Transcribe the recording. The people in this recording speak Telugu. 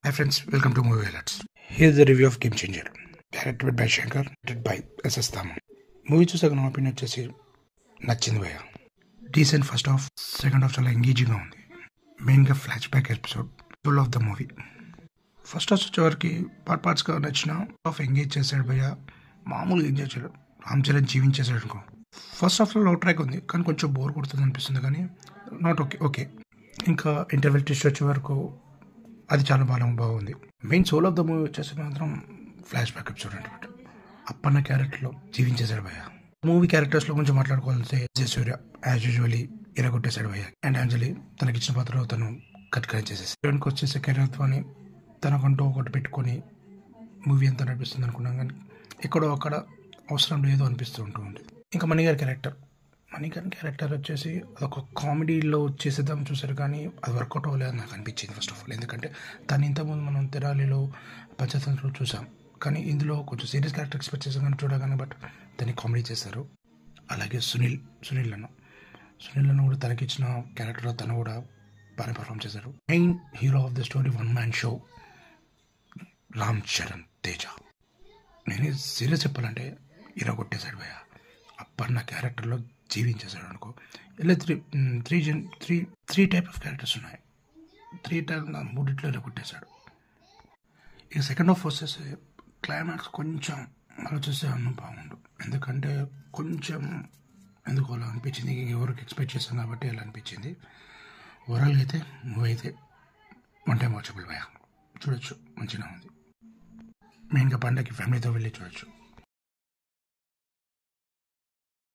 Hi friends, welcome to Movie Alerts. Here's the review of Game Changer, directed by Shankar, directed by S.S. Thaman. Movie చూసాక నా ఒపీనియన్ వచ్చేసి నచ్చింది భయ్య. Decent first half, second half చాలా ఎంగేజింగ్గా ఉంది. మెయిన్గా flash back episode full of the movie. First half వచ్చేవరకు పార్ట్స్గా నచ్చిన హాఫ్ ఎంగేజ్ చేశాడు భయ్య. మామూలుగా ఎంజాయ్ చేయడు, రామ్ చరణ్ జీవించేశాడు అనుకో. ఫస్ట్ హాఫ్లో లవ్ ట్రాక్ ఉంది కానీ కొంచెం బోర్ కొడుతుంది అనిపిస్తుంది, కానీ నాట్ ఓకే. ఇంకా ఇంటర్వెల్ ట్విస్ట్ వచ్చే వరకు అది చాలా బాగుంది. Main soul of the movie వచ్చేసి మాత్రం ఫ్లాష్ బ్యాక్ ఎపిసోడ్ అనమాట. అప్పన్న క్యారెక్టర్లో జీవించేశాడు భయ్య. మూవీ క్యారెక్టర్స్లో కొంచెం మాట్లాడుకోవాలంటే జయసూర్య యాజ్ యూజువల్లీ ఇరగొట్టేశాడు భయ్య. అండ్ అంజలి తనకిచ్చిన పాత్రలో తను కట్కర చేసేసి హీరోయిన్కి వచ్చేసి కెరీర్త్వాన్ని తనకంటూ ఒకటి పెట్టుకొని మూవీ అంతా నడిపిస్తుంది అనుకున్నాం, కానీ ఎక్కడో అక్కడ అవసరం లేదు అనిపిస్తూ ఉంటుంది. ఇంకా మణిగారి క్యారెక్టర్ వచ్చేసి అదొక కామెడీలో చేసేద్దాం చూసారు, కానీ అది వర్కౌట్ అవ్వలేదు నాకు అనిపించింది ఫస్ట్ ఆఫ్ ఆల్. ఎందుకంటే తను ఇంతకుముందు మనం తెరాలిలో పంచతంత్రులు చూసాం, కానీ ఇందులో కొంచెం సీరియస్ క్యారెక్టర్ ఎక్స్పెక్ట్ చేసాం కానీ చూడగానే, బట్ దాన్ని కామెడీ చేశారు. అలాగే సునీల్ అన్న కూడా తనకిచ్చిన క్యారెక్టర్లో తను కూడా బాగా పర్ఫామ్ చేశారు. Main hero of the story one man show Ram Charan Teja. నేను సీరియస్ చెప్పాలంటే ఇరగొట్టేశాడు భయ్య. అప్పన్న క్యారెక్టర్లో జీవించేశాడు అనుకో. ఇలా త్రీ టైప్ ఆఫ్ క్యారెక్టర్స్ ఉన్నాయి. మూడిట్లో ఇరగొట్టేశాడు. ఇక సెకండ్ హాఫ్ వచ్చేసి క్లైమాక్స్ కొంచెం ఆలోచిస్తే అన్నం బాగుండు. ఎందుకంటే కొంచెం ఎందుకు అలా అనిపించింది, ఎవరికి ఎక్స్పెక్ట్ చేశాం కాబట్టి అలా అనిపించింది. ఓవరాల్గా అయితే మూవీ అయితే వన్ టైం వాచబుల్ భయ్య, చూడొచ్చు, మంచిగా ఉంది. మెయిన్గా పండగకి ఫ్యామిలీతో వెళ్ళి చూడొచ్చు.